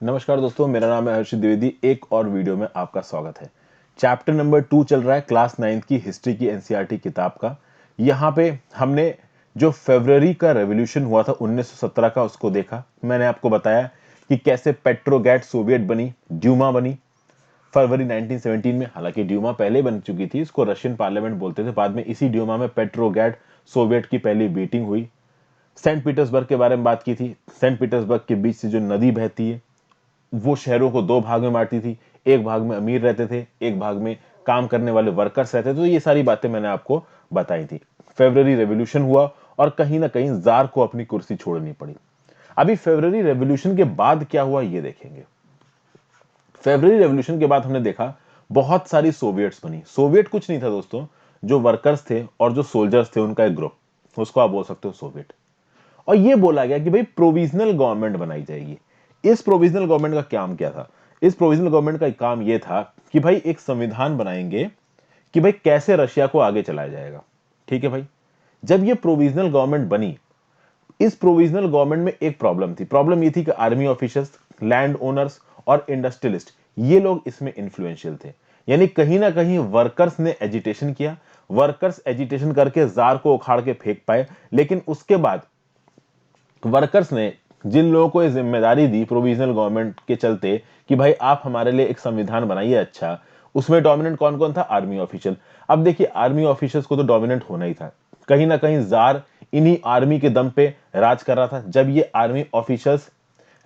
नमस्कार दोस्तों, मेरा नाम है हर्षित द्विवेदी। एक और वीडियो में आपका स्वागत है। चैप्टर नंबर 2 चल रहा है क्लास 9 की हिस्ट्री की एनसीईआरटी किताब का। यहाँ पे हमने जो फरवरी का रेवोल्यूशन हुआ था 1917 का, उसको देखा। मैंने आपको बताया कि कैसे पेट्रोग्राड सोवियत बनी, ड्यूमा बनी फरवरी 1917 में। हालांकि ड्यूमा पहले बन चुकी थी, इसको रशियन पार्लियामेंट बोलते थे। बाद में इसी ड्यूमा में पेट्रोग्राड सोवियत की पहली मीटिंग हुई। सेंट पीटर्सबर्ग के बारे में बात की थी। सेंट पीटर्सबर्ग के बीच से जो नदी बहती है वो शहरों को दो भाग में बांटती थी। एक भाग में अमीर रहते थे, एक भाग में काम करने वाले वर्कर्स रहते थे। तो ये सारी बातें मैंने आपको बताई थी। फरवरी रेवोल्यूशन हुआ और कहीं ना कहीं जार को अपनी कुर्सी छोड़नी पड़ी। अभी फरवरी रेवोल्यूशन के बाद क्या हुआ ये देखेंगे। फरवरी रेवोल्यूशन के बाद हमने देखा बहुत सारी सोवियट्स बनी। सोवियत कुछ नहीं था दोस्तों, जो वर्कर्स थे और जो सोल्जर्स थे उनका एक ग्रुप, उसको आप बोल सकते हो सोवियत। और ये बोला गया कि भाई प्रोविजनल गवर्नमेंट बनाई जाएगी। इस प्रोविजनल गवर्नमेंट का काम क्या था? इस प्रोविजनल गवर्नमेंट का काम ये था कि भाई एक संविधान बनाएंगे कि भाई कैसे रशिया को आगे चलाया जाएगा। ठीक है भाई। जब ये प्रोविजनल गवर्नमेंट बनी, इस प्रोविजनल गवर्नमेंट में एक प्रॉब्लम थी। प्रॉब्लम ये थी कि आर्मी ऑफिसर्स, लैंड ओनर्स और इंडस्ट्रियलिस्ट, ये लोग इसमें इन्फ्लुएंशियल थे। यानी कहीं ना कहीं वर्कर्स ने एजिटेशन किया। वर्कर्स एजिटेशन करके जार को उखाड़ के फेंक पाए, लेकिन उसके बाद वर्कर्स ने जिन लोगों को ये जिम्मेदारी दी प्रोविजनल गवर्नमेंट के चलते कि भाई आप हमारे लिए एक संविधान बनाइए, अच्छा, उसमें डोमिनेंट कौन कौन था? Army official. अब देखिए, आर्मी ऑफिसर्स को तो डोमिनेंट होना ही था। कहीं ना कहीं जार इन्हीं आर्मी के दम पे राज कर रहा था। जब ये आर्मी ऑफिसर्स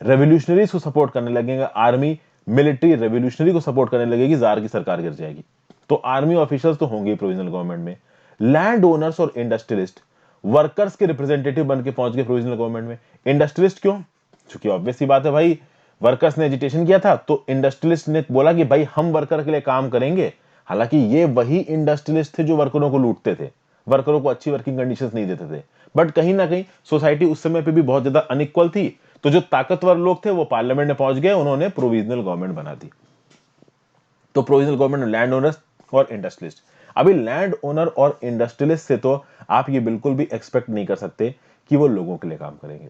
रेवोल्यूशनरीज को सपोर्ट करने लगेंगे, आर्मी मिलिट्री रेवोल्यूशनरी को सपोर्ट करने लगेगी, जार की सरकार गिर जाएगी। तो आर्मी ऑफिसर्स तो होंगे प्रोविजनल गवर्नमेंट में। लैंड ओनर्स और इंडस्ट्रियलिस्ट वर्कर्स के रिप्रेजेंटेटिव बन के पहुंच गए प्रोविजनल गवर्नमेंट में। इंडस्ट्रियलिस्ट क्यों? क्योंकि ऑब्वियस सी बात है भाई, वर्कर्स ने एजिटेशन किया था तो इंडस्ट्रियलिस्ट ने बोला कि भाई हम वर्कर के लिए काम करेंगे। हालांकि ये वही इंडस्ट्रियलिस्ट थे जो वर्करों को लूटते थे, वर्करों को अच्छी वर्किंग कंडीशंस नहीं देते थे। बट कहीं ना कहीं सोसाइटी उस समय पे भी बहुत ज्यादा अनइक्वल थी। तो जो ताकतवर लोग थे वो पार्लियामेंट में पहुंच गए, उन्होंने प्रोविजनल गवर्नमेंट बना दी। तो प्रोविजनल गवर्नमेंट लैंड ओनर्स और इंडस्ट्रियलिस्ट। अभी लैंड ओनर और इंडस्ट्रियलिस्ट से तो आप ये बिल्कुल भी एक्सपेक्ट नहीं कर सकते कि वो लोगों के लिए काम करेंगे।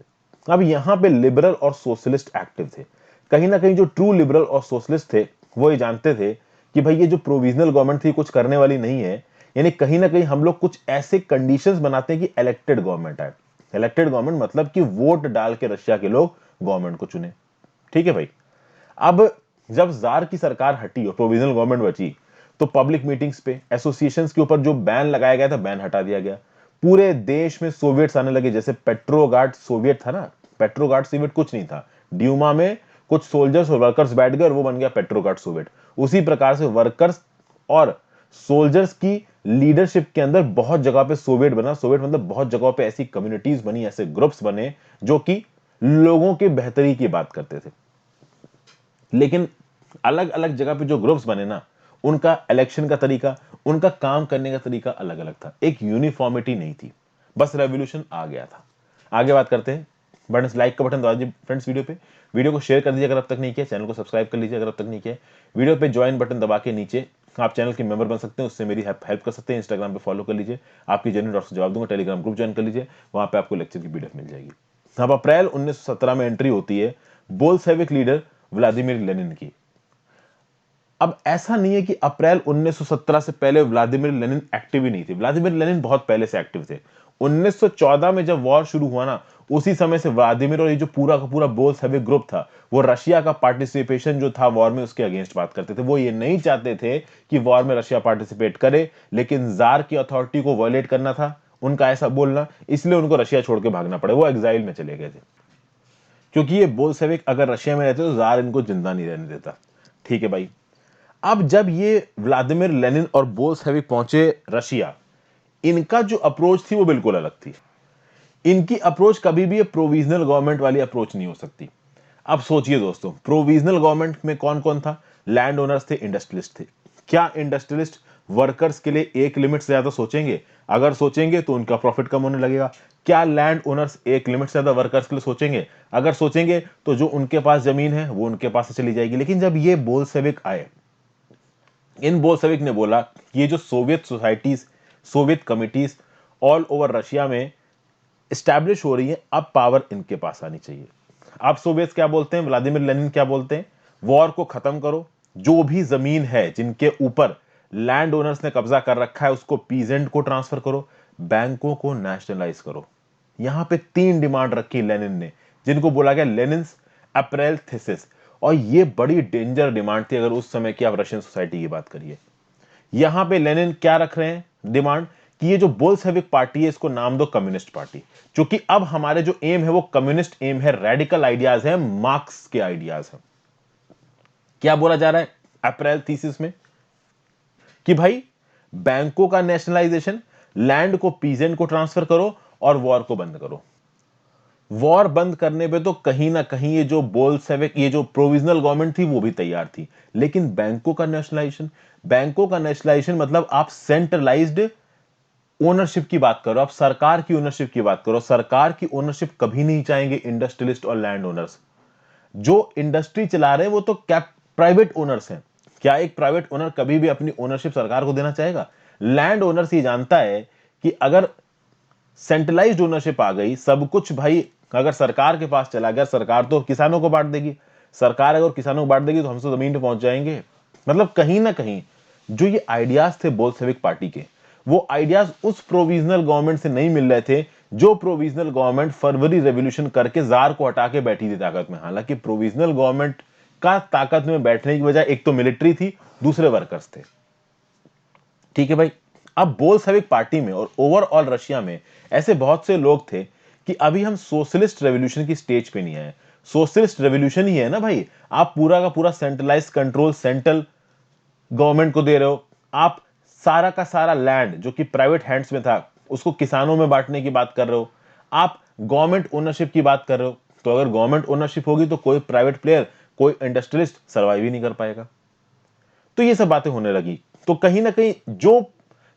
अब यहां पे लिबरल और सोशलिस्ट एक्टिव थे। कहीं ना कहीं जो ट्रू लिबरल और सोशलिस्ट थे वो ये जानते थे कि भाई ये जो प्रोविजनल गवर्नमेंट थी कुछ करने वाली नहीं है। यानी कहीं ना कहीं हम लोग कुछ ऐसे कंडीशंस बनाते हैं कि इलेक्टेड गवर्नमेंट आए। इलेक्टेड गवर्नमेंट मतलब कि वोट डाल के रशिया के लोग गवर्नमेंट को चुने। ठीक है भाई। अब जब जार की सरकार हटी और प्रोविजनल गवर्नमेंट बची, तो पब्लिक मीटिंग्स पे, एसोसिएशंस के ऊपर जो बैन लगाया गया था, बैन हटा दिया गया। पूरे देश में सोवियट्स आने लगे। जैसे पेट्रोगार्ड सोवियत था ना, पेट्रोगार्ड सोवियत कुछ नहीं था। ड्यूमा में कुछ सोल्जर्स और वर्कर्स बैठ गए और वो बन गया पेट्रोगार्ड सोवियत। उसी प्रकार से वर्कर्स और सोल्जर्स की लीडरशिप के अंदर बहुत जगह पे सोवियत बना। सोवियत मतलब बहुत जगहों पे ऐसी कम्युनिटीज बनी, ऐसे ग्रुप्स बने जो कि लोगों की बेहतरी की बात करते थे। लेकिन अलग अलग जगह पे जो ग्रुप्स बने ना, उनका इलेक्शन का तरीका, उनका काम करने का तरीका अलग अलग था। एक यूनिफॉर्मिटी नहीं थी। बस रेवोल्यूशन आ गया था। आगे बात करते हैं। बटन, लाइक का बटन दबा दीजिए फ्रेंड्स वीडियो पे। वीडियो को शेयर कर दीजिए अगर अब तक नहीं किया। चैनल को सब्सक्राइब कर लीजिए अगर अब तक नहीं किया। वीडियो पे ज्वाइन बटन दबा के नीचे आप चैनल के मेंबर बन सकते हैं, उससे मेरी हेल्प कर सकते हैं। इंस्टाग्राम पे फॉलो कर लीजिए, आपकी जेन्युइन डाउट्स जवाब दूंगा। टेलीग्राम ग्रुप ज्वाइन कर लीजिए, वहां पे आपको लेक्चर की पीडीएफ मिल जाएगी। अब अप्रैल 1917 में एंट्री होती है बोल्शेविक लीडर व्लादिमीर लेनिन की। अब ऐसा नहीं है कि अप्रैल 1917 से पहले व्लादिमीर लेनिन एक्टिव ही नहीं थे। व्लादिमीर लेनिन बहुत पहले से एक्टिव थे। 1914 में जब वॉर शुरू हुआ ना, उसी समय से व्लादिमीर और ये जो पूरा का पूरा बोल्शेविक ग्रुप था, वो रशिया का पार्टिसिपेशन जो था वॉर में उसके अगेंस्ट बात करते थे। वो ये नहीं चाहते थे कि वॉर में रशिया पार्टिसिपेट करे, लेकिन जार की अथॉरिटी को वायलेट करना था उनका ऐसा बोलना, इसलिए उनको रशिया छोड़ के भागना पड़े। वो एग्जाइल में चले गए थे, क्योंकि ये बोल्शेविक अगर रशिया में रहते तो जार इनको जिंदा नहीं रहने देता। ठीक है भाई। अब जब ये व्लादिमीर लेनिन और बोल्शेविक पहुंचे रशिया, इनका जो अप्रोच थी वो बिल्कुल अलग थी। इनकी अप्रोच कभी भी प्रोविजनल गवर्नमेंट वाली अप्रोच नहीं हो सकती। अब सोचिए दोस्तों, प्रोविजनल गवर्नमेंट में कौन कौन था? लैंड ओनर्स थे, इंडस्ट्रियलिस्ट थे। क्या इंडस्ट्रियलिस्ट वर्कर्स के लिए एक लिमिट से ज्यादा सोचेंगे? अगर सोचेंगे तो उनका प्रॉफिट कम होने लगेगा। क्या लैंड ओनर्स एक लिमिट से ज्यादा वर्कर्स के लिए सोचेंगे? अगर सोचेंगे तो जो उनके पास जमीन है वो उनके पास से चली जाएगी। लेकिन जब ये बोल्शेविक आए, इन बोल्शेविक ने बोला ये जो Soviet societies, Soviet committees all over Russia में स्टैब्लिश हो रही है, अब पावर इनके पास आनी चाहिए। अब सोवियत क्या बोलते हैं, व्लादिमीर लेनिन क्या बोलते हैं, वॉर को खत्म करो, जो भी जमीन है जिनके ऊपर लैंड ओनर्स ने कब्जा कर रखा है उसको पीजेंट को ट्रांसफर करो, बैंकों को नेशनलाइज करो। यहां पे 3 डिमांड रखी लेनिन ने, जिनको बोला गया लेनिन्स अप्रैल थीसिस। और ये बड़ी डेंजर डिमांड थी अगर उस समय की आप रशियन सोसाइटी की बात करिए। यहां पे लेनिन क्या रख रहे हैं डिमांड, कि ये जो बोल्शेविक पार्टी है इसको नाम दो कम्युनिस्ट पार्टी, क्योंकि अब हमारे जो एम है वो कम्युनिस्ट एम है, रेडिकल आइडियाज है, मार्क्स के आइडियाज है। क्या बोला जा रहा है अप्रैल थीसिस में, कि भाई बैंकों का नेशनलाइजेशन, लैंड को पीजेंट को ट्रांसफर करो और वॉर को बंद करो। वॉर बंद करने पे तो कहीं ना कहीं ये जो बोल्शेविक, ये जो प्रोविजनल गवर्नमेंट थी वो भी तैयार थी, लेकिन बैंकों का नेशनलाइजेशन, बैंकों का नेशनलाइजेशन मतलब आप सेंट्रलाइज्ड ओनरशिप की बात करो, आप सरकार की ओनरशिप की बात करो। सरकार की ओनरशिप कभी नहीं चाहेंगे इंडस्ट्रियलिस्ट और लैंड ओनर्स। जो इंडस्ट्री चला रहे हैं वो तो क्या प्राइवेट ओनर्स हैं, क्या एक प्राइवेट ओनर कभी भी अपनी ओनरशिप सरकार को देना चाहेगा? लैंड ओनर्स ये जानता है कि अगर सेंट्रलाइज्ड ओनरशिप आ गई, सब कुछ भाई अगर सरकार के पास चला गया, सरकार तो किसानों को बांट देगी, सरकार अगर किसानों को बांट देगी तो हम तो जमीन पे पहुंच जाएंगे। मतलब कहीं ना कहीं जो ये आइडियाज थे बोल्शेविक पार्टी के, वो आइडियाज उस प्रोविजनल गवर्नमेंट से नहीं मिल रहे थे जो प्रोविजनल गवर्नमेंट फरवरी रेवोल्यूशन करके जार को हटा के बैठी थी ताकत में। हालांकि प्रोविजनल गवर्नमेंट का ताकत में बैठने की वजह एक तो मिलिट्री थी, दूसरे वर्कर्स थे। ठीक है भाई, अब बोल्शेविक पार्टी में और ओवरऑल रशिया में ऐसे बहुत से लोग थे कि अभी हम सोशलिस्ट रेवोल्यूशन की स्टेज पे नहीं आए। सोशलिस्ट रेवोल्यूशन ही है ना भाई, आप पूरा का पूरा सेंट्रलाइज कंट्रोल सेंट्रल गवर्नमेंट को दे रहे हो, आप सारा का सारा लैंड जो कि प्राइवेट हैंड्स में था उसको किसानों में बांटने की बात कर रहे हो, आप गवर्नमेंट ओनरशिप की बात कर रहे हो। तो अगर गवर्नमेंट ओनरशिप होगी तो कोई प्राइवेट प्लेयर, कोई इंडस्ट्रियलिस्ट सर्वाइव ही नहीं कर पाएगा। तो ये सब बातें होने लगी। तो कहीं ना कहीं जो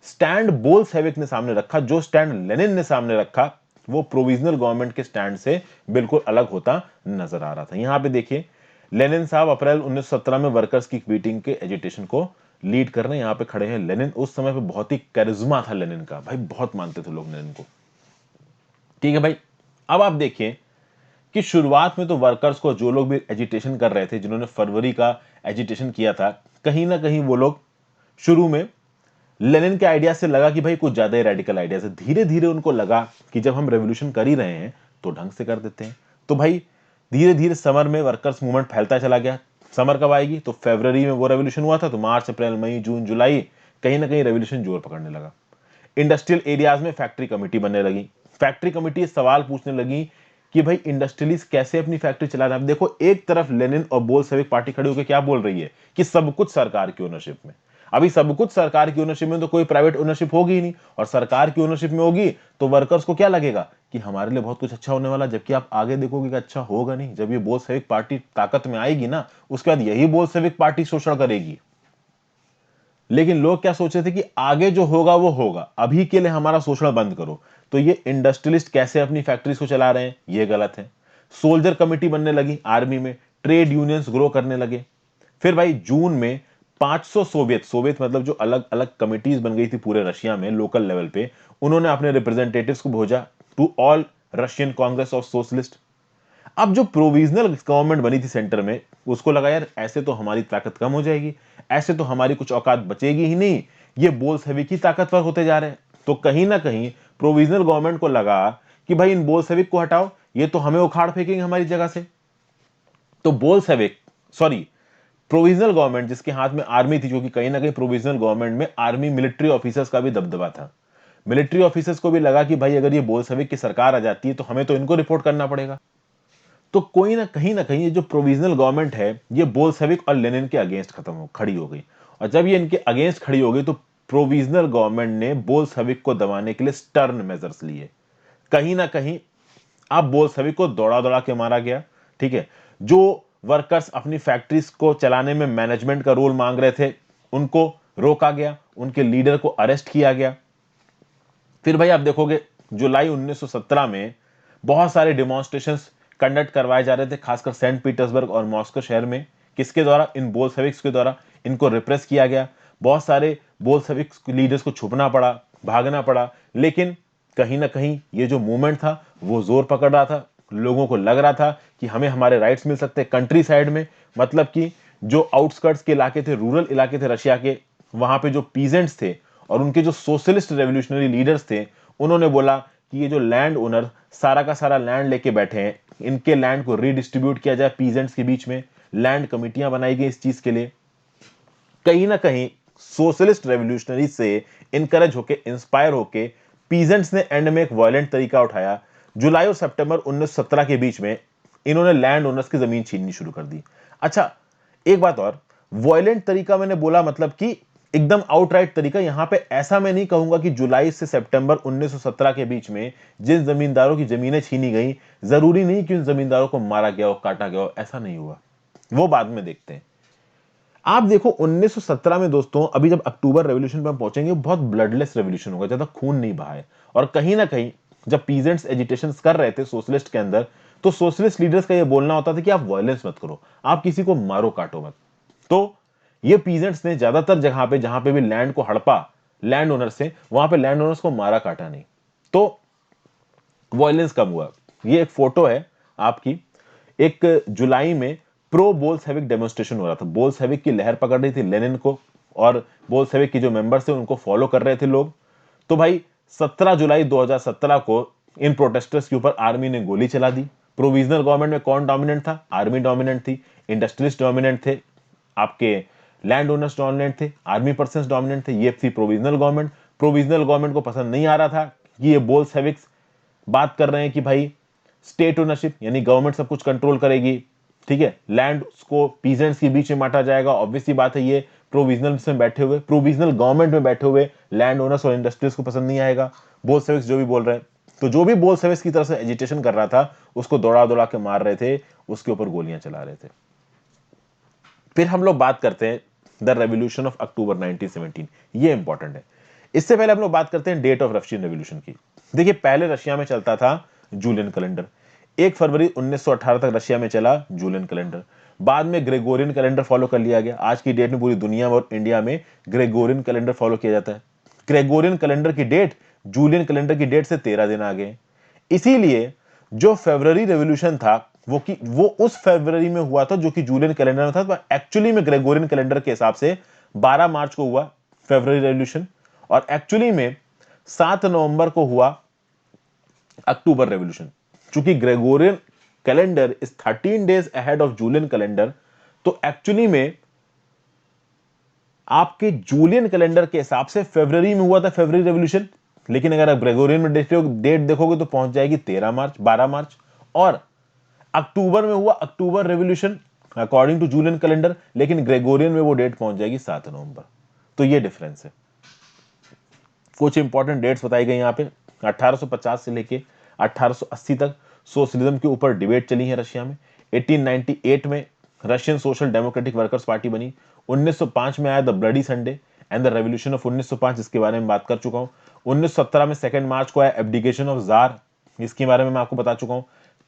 स्टैंड बोल्शेविक ने सामने रखा, जो स्टैंड लेनिन ने सामने रखा, वो प्रोविजनल गवर्नमेंट के स्टैंड से बिल्कुल अलग होता नजर आ रहा था। यहां पे देखिए लेनिन साहब अप्रैल 1917 में वर्कर्स की मीटिंग के एजिटेशन को लीड कर रहे हैं। यहां पे खड़े हैं लेनिन। उस समय पे बहुत ही करिश्मा था लेनिन का, भाई बहुत मानते थे लोग लेनिन को। ठीक है भाई, अब आप देखिए कि शुरुआत में तो वर्कर्स को, जो लोग भी एजिटेशन कर रहे थे, जिन्होंने फरवरी का एजिटेशन किया था, कहीं ना कहीं वो लोग शुरू में लेनिन के आइडिया से लगा कि भाई कुछ ज्यादा ही रेडिकल आइडियाज है। धीरे धीरे उनको लगा कि जब हम रेवोल्यूशन कर ही रहे हैं तो ढंग से कर देते हैं। तो भाई धीरे धीरे समर में वर्कर्स मूवमेंट फैलता चला गया। समर कब आएगी, तो फरवरी में वो रेवोल्यूशन हुआ था, तो मार्च अप्रैल मई जून जुलाई कहीं ना कहीं रेवोल्यूशन जोर पकड़ने लगा। इंडस्ट्रियल एरियाज में फैक्ट्री कमेटी बनने लगी। फैक्ट्री कमेटी सवाल पूछने लगी कि भाई इंडस्ट्रियलिस्ट कैसे अपनी फैक्ट्री चला रहे हैं। अब देखो एक तरफ लेनिन और बोल्शेविक पार्टी खड़ी होकर क्या बोल रही है कि सब कुछ सरकार की ओनरशिप में। अभी सब कुछ सरकार की ओनरशिप में तो कोई प्राइवेट ओनरशिप होगी ही नहीं, और सरकार की ओनरशिप में होगी तो वर्कर्स को क्या लगेगा कि हमारे लिए बहुत कुछ अच्छा होने वाला। जबकि आप आगे देखोगे कि अच्छा होगा नहीं। जब ये बोल्शेविक पार्टी ताकत में आएगी ना, उसके बाद यही बोल्शेविक पार्टी शोषण करेगी। लेकिन लोग क्या सोच रहे थे कि आगे जो होगा वो होगा, अभी के लिए हमारा शोषण बंद करो। तो ये इंडस्ट्रियलिस्ट कैसे अपनी फैक्ट्रीज को चला रहे हैं, ये गलत है। सोल्जर कमिटी बनने लगी आर्मी में, ट्रेड यूनियंस ग्रो करने लगे। फिर भाई जून में 500 सोवियत, सोवियत मतलब जो अलग अलग कमिटीज बन गई थी पूरे रशिया में लोकल लेवल पे, उन्होंने अपने रिप्रेजेंटेटिव्स को भेजा to all Russian Congress of socialist. अब जो प्रोविजनल गवर्नमेंट बनी थी सेंटर में, उसको लगा यार ऐसे तो हमारी ताकत कम हो जाएगी, ऐसे तो हमारी कुछ औकात बचेगी ही नहीं, ये बोल्शेविक ही ताकतवर होते जा रहे हैं। तो कहीं ना कहीं प्रोविजनल गवर्नमेंट को लगा कि भाई इन बोल्शेविक को हटाओ, ये तो हमें उखाड़ फेंकेंगे हमारी जगह से। तो बोल्शेविक, सॉरी, प्रोविजनल गवर्नमेंट जिसके हाथ में आर्मी थी, क्योंकि कहीं ना कहीं प्रोविजनल गवर्नमेंट में आर्मी मिलिट्री ऑफिसर्स का भी दबदबा था। मिलिट्री ऑफिसर्स को भी लगा कि भाई अगर ये बोल्शेविक की सरकार आ जाती है तो हमें तो इनको रिपोर्ट करना पड़ेगा। तो कोई ना कहीं ये जो प्रोविजनल गवर्नमेंट है ये बोल्शेविक और लेनिन के अगेंस्ट खड़ी हो गई। और जब ये इनके अगेंस्ट खड़ी हो गई तो प्रोविजनल गवर्नमेंट ने बोल्शेविक को दबाने के लिए स्टर्न मेजर्स लिए। कहीं ना कहीं अब बोल्शेविक को दौड़ा दौड़ा के मारा गया। ठीक है, जो वर्कर्स अपनी फैक्ट्रीज को चलाने में मैनेजमेंट का रोल मांग रहे थे उनको रोका गया, उनके लीडर को अरेस्ट किया गया। फिर भाई आप देखोगे जुलाई 1917 में बहुत सारे डिमॉन्स्ट्रेशंस कंडक्ट करवाए जा रहे थे, खासकर सेंट पीटर्सबर्ग और मॉस्को शहर में। किसके द्वारा? इन बोल्शेविक्स के द्वारा। इनको रिप्रेस किया गया। बहुत सारे बोल्शेविक्स लीडर्स को छुपना पड़ा, भागना पड़ा। लेकिन कहीं ना कहीं ये जो मूवमेंट था वो जोर पकड़ रहा था। लोगों को लग रहा था कि हमें हमारे राइट्स मिल सकते हैं। कंट्री साइड में मतलब कि जो आउटस्कर्ट्स के इलाके थे, रूरल इलाके थे रशिया के, वहां पे जो पीजेंट्स थे और उनके जो सोशलिस्ट रेवोल्यूशनरी लीडर्स थे, उन्होंने बोला कि ये जो लैंड ओनर सारा का सारा लैंड लेके बैठे हैं, इनके लैंड को रीडिस्ट्रीब्यूट किया जाए पीजेंट्स के बीच में। लैंड कमिटियां बनाई गई इस चीज के लिए। कहीं ना कहीं सोशलिस्ट रेवोल्यूशनरी से इनकरेज होके, इंस्पायर होके पीजेंट्स ने एंड में एक वायलेंट तरीका उठाया। जुलाई और सितंबर 1917 के बीच में इन्होंने लैंड ओनर्स की जमीन छीननी शुरू कर दी। अच्छा, एक बात और, वायलेंट तरीका मैंने बोला मतलब कि एकदम आउटराइट तरीका। यहां पे ऐसा मैं नहीं कहूंगा कि जुलाई से सितंबर 1917 के बीच में जिन जमींदारों की जमीनें छीनी गई, जरूरी नहीं कि उन जमींदारों को मारा गया हो, काटा गया हो, ऐसा नहीं हुआ। वो बाद में देखते हैं। आप देखो 1917 में दोस्तों, अभी जब अक्टूबर रेवोल्यूशन पर हम पहुंचेंगे, बहुत ब्लडलेस रेवोल्यूशन होगा, ज्यादा खून नहीं बहा है। और कहीं ना कहीं जब पीजेंट्स एजिटेशन कर रहे थे सोशलिस्ट के अंदर, तो सोशलिस्ट लीडर्स का ये बोलना होता था कि आप वायलेंस मत करो, आप किसी को मारो काटो मत। तो ये पीजेंट्स ने ज्यादातर जगह पे जहां पे भी लैंड को हड़पा लैंड ओनर से, वहां पे लैंड ओनर्स को मारा काटा नहीं, तो वायलेंस कम हुआ। ये एक फोटो है आपकी, एक जुलाई में प्रो बोल्शेविक डेमोन्स्ट्रेशन हो रहा था। बोल्शेविक की लहर पकड़ रही थी लेनिन को, और बोल्शेविक के जो मेंबर्स थे उनको फॉलो कर रहे थे लोग। तो भाई 17 जुलाई 2017 को इन प्रोटेस्टर्स के ऊपर आर्मी ने गोली चला दी। प्रोविजनल गवर्नमेंट में कौन डोमिनेंट था? आर्मी डोमिनेंट थी, इंडस्ट्रियलिस्ट डोमिनेंट थे, आपके लैंड ओनर्स डोमिनेंट थे, आर्मी पर्सन्स डोमिनेंट थे। ये थी प्रोविजनल गवर्नमेंट। प्रोविजनल गवर्नमेंट को पसंद नहीं आ रहा था कि ये बोल्शेविक्स बात कर रहे हैं कि भाई स्टेट ओनरशिप, यानी गवर्नमेंट सब कुछ कंट्रोल करेगी, ठीक है, लैंड को पीजेंट्स के बीच में बांटा जाएगा। ऑब्वियसली बात है, ये प्रोविजनल गवर्नमेंट में बैठे हुए लैंड ओनर्स और इंडस्ट्रीज को पसंद नहीं आएगा बोल्शेविक्स जो भी बोल रहे हैं। तो जो भी बोल्शेविक्स की तरफ से एजिटेशन कर रहा था, उसको दौड़ा दौड़ा के मार रहे थे, उसके ऊपर गोलियां चला रहे थे। फिर हम लोग बात करते हैं द रेवोल्यूशन ऑफ अक्टूबर 1917। ये इंपॉर्टेंट है। इससे पहले हम लोग बात करते हैं डेट ऑफ रशियन रेवोल्यूशन की। देखिए, पहले रशिया में चलता था जूलियन कैलेंडर। 1 फरवरी 1918 तक रशिया में चला जूलियन कैलेंडर। बाद में ग्रेगोरियन कैलेंडर फॉलो कर लिया गया। आज की डेट में पूरी दुनिया में और इंडिया में ग्रेगोरियन कैलेंडर फॉलो किया जाता है। ग्रेगोरियन कैलेंडर की डेट जूलियन कैलेंडर की डेट से 13 दिन आगे। इसीलिए जो फेब्रुअरी रेवोल्यूशन था वो उस फरवरी में हुआ था जो कि जूलियन कैलेंडर में था, तो एक्चुअली में ग्रेगोरियन कैलेंडर के हिसाब से 12 मार्च को हुआ फेब्रुअरी रेवोल्यूशन, और एक्चुअली में 7 नवंबर को हुआ अक्टूबर रेवोल्यूशन। चूंकि Gregorian calendar is 13 days ahead of Julian calendar, तो एक्चुअली में आपके जूलियन कैलेंडर के हिसाब से फरवरी में हुआ था फेब्रुअरी रेवोल्यूशन। लेकिन अगर आप ग्रेगोरियन में डेट देखोगे तो पहुंच जाएगी 13 मार्च, 12 मार्च। और अक्टूबर में हुआ October Revolution according to Julian calendar, लेकिन ग्रेगोरियन में वो डेट पहुंच जाएगी 7 नवंबर। तो ये डिफरेंस है। कुछ इंपॉर्टेंट डेट्स बताई गई यहां पे। 1850 से लेके 1880 तक सोशलिज्म के ऊपर डिबेट चली है रशिया में। 1898 में Russian social democratic workers party बनी। 1905 में आया the bloody Sunday and the revolution of 1905, इसके बारे में बात कर चुका हूं। 1917 में 2 मार्च को आया एब्डिकेशन ऑफ जार, इसके बारे में मैं आपको बता चुका हूं।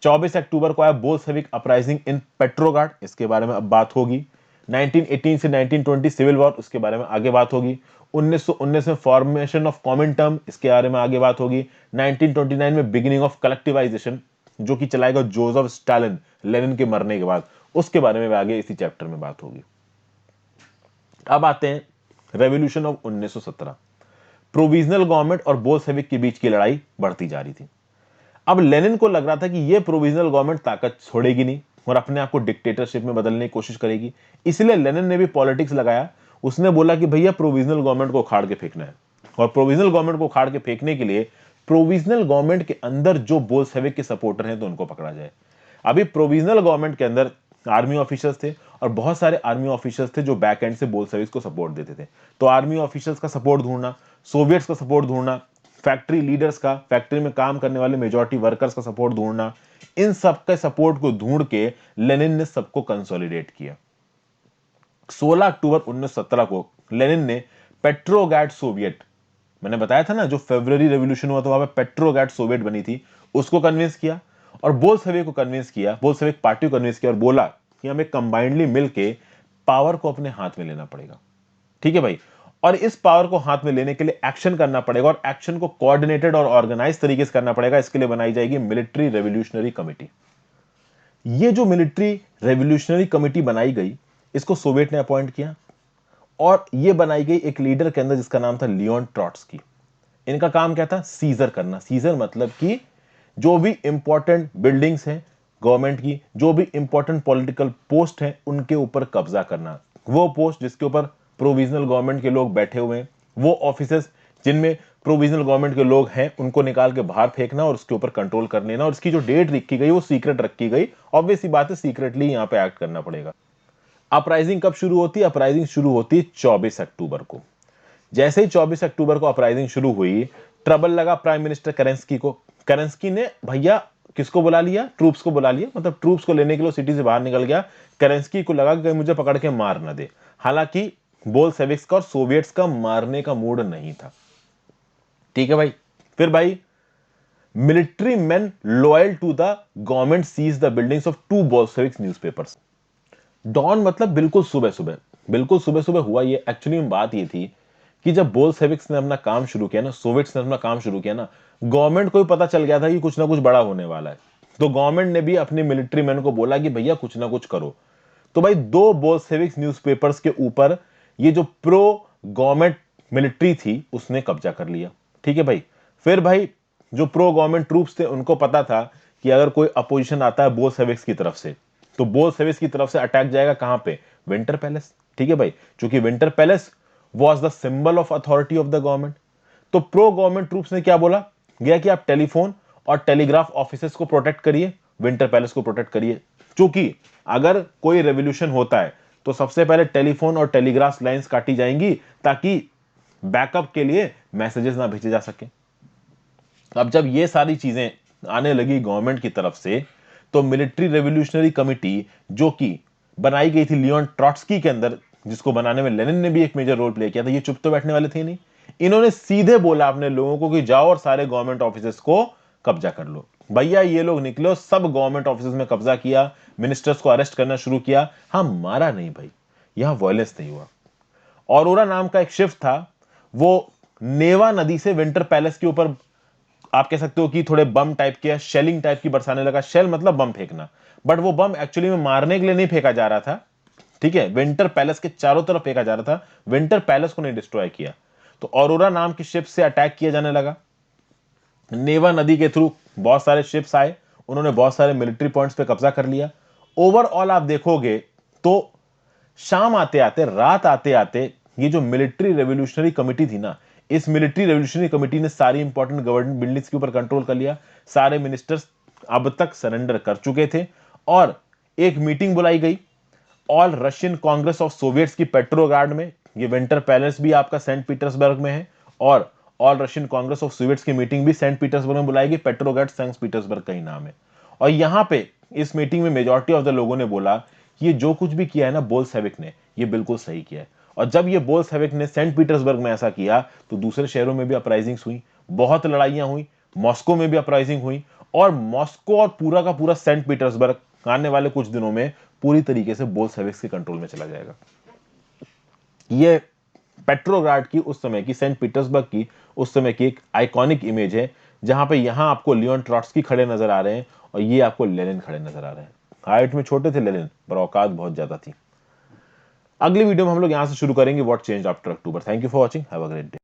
24 अक्टूबर को आया बोल्शेविक अपराइजिंग इन पेट्रोग्राड, इसके बारे में अब बात होगी। 1918 से 1920 सिविल वॉर, उसके बारे में आगे बात होगी। 1919 में फॉर्मेशन ऑफ कॉमिनटर्म, इसके बारे में आगे बात होगी। 1929 में बिगिनिंग ऑफ कलेक्टिवाइजेशन, जो कि चलाएगा जोसेफ स्टालिन लेनिन के मरने के बाद, उसके बारे में आगे इसी चैप्टर में बात होगी। अब आते हैं रेवोल्यूशन ऑफ 1917। प्रोविजनल गवर्नमेंट और बोल्शेविक के बीच की लड़ाई बढ़ती जा रही थी। अब लेनिन को लग रहा था कि यह प्रोविजनल गवर्नमेंट ताकत छोड़ेगी नहीं और अपने आप को डिक्टेटरशिप में बदलने की कोशिश करेगी। इसलिए लेनिन ने भी पॉलिटिक्स लगाया। उसने बोला कि भैया प्रोविजनल गवर्नमेंट को उखाड़ के फेंकना है, और प्रोविजनल गवर्नमेंट को उखाड़ के फेंकने के लिए प्रोविजनल गवर्नमेंट के अंदर जो बोल्शेविक के सपोर्टर हैं तो उनको पकड़ा जाए। अभी प्रोविजनल गवर्नमेंट के अंदर आर्मी ऑफिसर्स थे, और बहुत सारे आर्मी ऑफिसर्स थे जो बैक एंड से बोल्शेविक्स को सपोर्ट देते थे। तो आर्मी ऑफिसर्स का सपोर्ट ढूंढना, सोवियट्स का सपोर्ट ढूंढना, फैक्ट्री लीडर्स का, फैक्ट्री में काम करने वाले मेजॉरिटी वर्कर्स का सपोर्ट ढूंढना, इन सबके सपोर्ट को ढूंढ के लेनिन ने सबको कंसोलिडेट किया। 16 अक्टूबर 1917 को लेनिन ने पेट्रोग्राड सोवियत, मैंने बताया था ना जो फरवरी रेवोल्यूशन हुआ था वहां पे पेट्रोग्राड सोवियत बनी थी, उसको कन्विंस किया, और बोल्शेविक को कन्विंस किया, बोल्शेविक पार्टी को कन्विंस किया और बोला कि हमें कंबाइंडली मिलके पावर को अपने हाथ में लेना पड़ेगा। ठीक है भाई, और इस पावर को हाथ में लेने के लिए एक्शन करना पड़ेगा, और एक्शन को कोऑर्डिनेटेड और ऑर्गेनाइज तरीके से करना पड़ेगा। इसके लिए बनाई जाएगी मिलिट्री रेवोल्यूशनरी कमेटी। ये जो मिलिट्री रेवोल्यूशनरी कमेटी बनाई गई, इसको सोवियत ने अपॉइंट किया और ये बनाई गई एक लीडर के अंदर जिसका नाम था लियोन ट्रॉट्स्की। इनका काम क्या था? सीजर करना। सीजर मतलब कि जो भी इंपॉर्टेंट बिल्डिंग्स हैं गवर्नमेंट की, जो भी इंपॉर्टेंट पॉलिटिकल पोस्ट हैं, उनके ऊपर कब्जा करना। वो पोस्ट जिसके ऊपर प्रोविजनल गवर्नमेंट के लोग बैठे हुए हैं, वो ऑफिसेस जिनमें प्रोविजनल गवर्नमेंट के लोग हैं, उनको निकाल के बाहर फेंकना और उसके ऊपर कंट्रोल कर लेना। और इसकी जो डेट रखी गई वो सीक्रेट रखी गई। ऑब्वियस सी बात है, सीक्रेटली यहां पे एक्ट करना पड़ेगा। अपराइजिंग कब शुरू होती है? अपराइजिंग शुरू होती है 24 अक्टूबर को। जैसे ही 24 अक्टूबर को अपराइजिंग शुरू हुई, ट्रबल लगा प्राइम मिनिस्टर करेंस्की को। करेंस्की ने भैया किसको बुला लिया? ट्रूप्स को बुला लिया। मतलब ट्रूप्स को लेने के लिए सिटी से बाहर निकल गया। करेंस्की को लगा कि कहीं मुझे पकड़ के मार ना दे। हालांकि बोल्शेविक्स का और सोवियट्स का मारने का मूड नहीं था। ठीक है भाई। फिर भाई military man loyal to the government seize the buildings of to Bolsheviks newspapers. Dawn मतलब बिल्कुल सुबह सुबह। बिल्कुल सुबह सुबह हुआ ये। एक्चुअली में बात ये थी कि जब बोल्शेविक्स ने अपना काम शुरू किया ना, सोवियट्स ने अपना काम शुरू किया ना, गवर्नमेंट को भी पता चल गया था कि कुछ ना कुछ बड़ा होने वाला है। तो गवर्नमेंट ने भी अपने मिलिट्री मैन को बोला कि भैया कुछ ना कुछ करो। तो भाई दो बोल्शेविक्स न्यूज़पेपर्स के ऊपर ये जो प्रो गवर्नमेंट मिलिट्री थी उसने कब्जा कर लिया। ठीक है भाई। फिर भाई जो प्रो गवर्नमेंट ट्रूप्स थे उनको पता था कि अगर कोई अपोजिशन आता है बोल्शेविक्स की तरफ से, तो बोल्शेविक्स की तरफ से अटैक जाएगा कहां पे? Winter palace. ठीक है भाई। क्योंकि winter palace was the symbol of authority of the government. तो प्रो गवर्नमेंट ट्रूप्स ने क्या बोला गया कि आप टेलीफोन और टेलीग्राफ ऑफिसेस को प्रोटेक्ट करिए, विंटर पैलेस को प्रोटेक्ट करिए। क्योंकि अगर कोई रेवोल्यूशन होता है तो सबसे पहले टेलीफोन और टेलीग्राफ लाइंस काटी जाएंगी ताकि बैकअप के लिए मैसेजेस ना भेजे जा सके। अब जब ये सारी चीजें आने लगी गवर्नमेंट की तरफ से, तो मिलिट्री रेवोल्यूशनरी कमिटी जो कि बनाई गई थी लियोन ट्रॉट्स्की के अंदर, जिसको बनाने में लेनिन ने भी एक मेजर रोल प्ले किया था, ये चुप तो बैठने वाले थे नहीं। इन्होंने सीधे बोला अपने लोगों को कि जाओ और सारे गवर्नमेंट ऑफिसेस को कब्जा कर लो। भैया ये लोग निकले, सब गवर्नमेंट ऑफिसेस में कब्जा किया, मिनिस्टर्स को अरेस्ट करना शुरू किया। हाँ, मारा नहीं भाई, यहां वायलेंस नहीं हुआ। औरोरा नाम का एक शिप था, वो नेवा नदी से विंटर पैलेस के ऊपर आप कह सकते हो कि थोड़े बम टाइप के, शेलिंग टाइप की बरसाने लगा। शेल मतलब बम फेंकना, बट वो बम एक्चुअली में मारने के लिए नहीं फेंका जा रहा था। ठीक है, विंटर पैलेस के चारों तरफ फेंका जा रहा था, विंटर पैलेस को नहीं डिस्ट्रॉय किया। तो औरोरा नाम की शिप से अटैक किया जाने लगा। नेवा नदी के थ्रू बहुत सारे शिप्स आए, उन्होंने बहुत सारे मिलिट्री पॉइंट्स पे कब्जा कर लिया। ओवरऑल आप देखोगे तो शाम आते आते, रात आते आते, ये जो मिलिट्री रेवोल्यूशनरी कमिटी थी ना, इस मिलिट्री रेवोल्यूशनरी कमिटी ने सारी इंपॉर्टेंट गवर्नमेंट बिल्डिंग्स के ऊपर कंट्रोल कर लिया। सारे मिनिस्टर्स अब तक सरेंडर कर चुके थे और एक मीटिंग बुलाई गई all Russian Congress of Soviets की पेट्रोग्राड में। ये विंटर पैलेस भी आपका सेंट पीटर्सबर्ग में है और all Russian Congress of Soviets की मीटिंग भी सेंट पीटर्सबर्ग में बुलाई गई। पेट्रोग्राड सेंट पीटर्सबर्ग का ही नाम है। और यहां पे इस मीटिंग में मेजॉरिटी ऑफ द लोगों ने बोला कि ये जो कुछ भी किया है ना बोल्शेविक ने, ये बिल्कुल सही किया है। और जब ये बोल्शेविक ने सेंट पीटर्सबर्ग में ऐसा किया तो दूसरे शहरों में भी अपराइजिंग्स हुई, बहुत लड़ाइयां हुई, मॉस्को में भी अपराइजिंग हुई। और मॉस्को और पूरा का पूरा सेंट पीटर्सबर्ग आने वाले कुछ दिनों में पूरी तरीके से बोल्शेविक्स के कंट्रोल में चला जाएगा। ये पेट्रोग्राड की उस समय की, सेंट पीटर्सबर्ग की उस समय की एक आइकॉनिक इमेज है, जहां पे यहां आपको लियोन ट्रॉट्स्की खड़े नजर आ रहे हैं और ये आपको लेनिन खड़े नजर आ रहे हैं। हाइट में छोटे थे लेनिन, पर औकात बहुत ज्यादा थी। अगली वीडियो में हम लोग यहां से शुरू करेंगे what change after October. Thank you for watching, have a great day.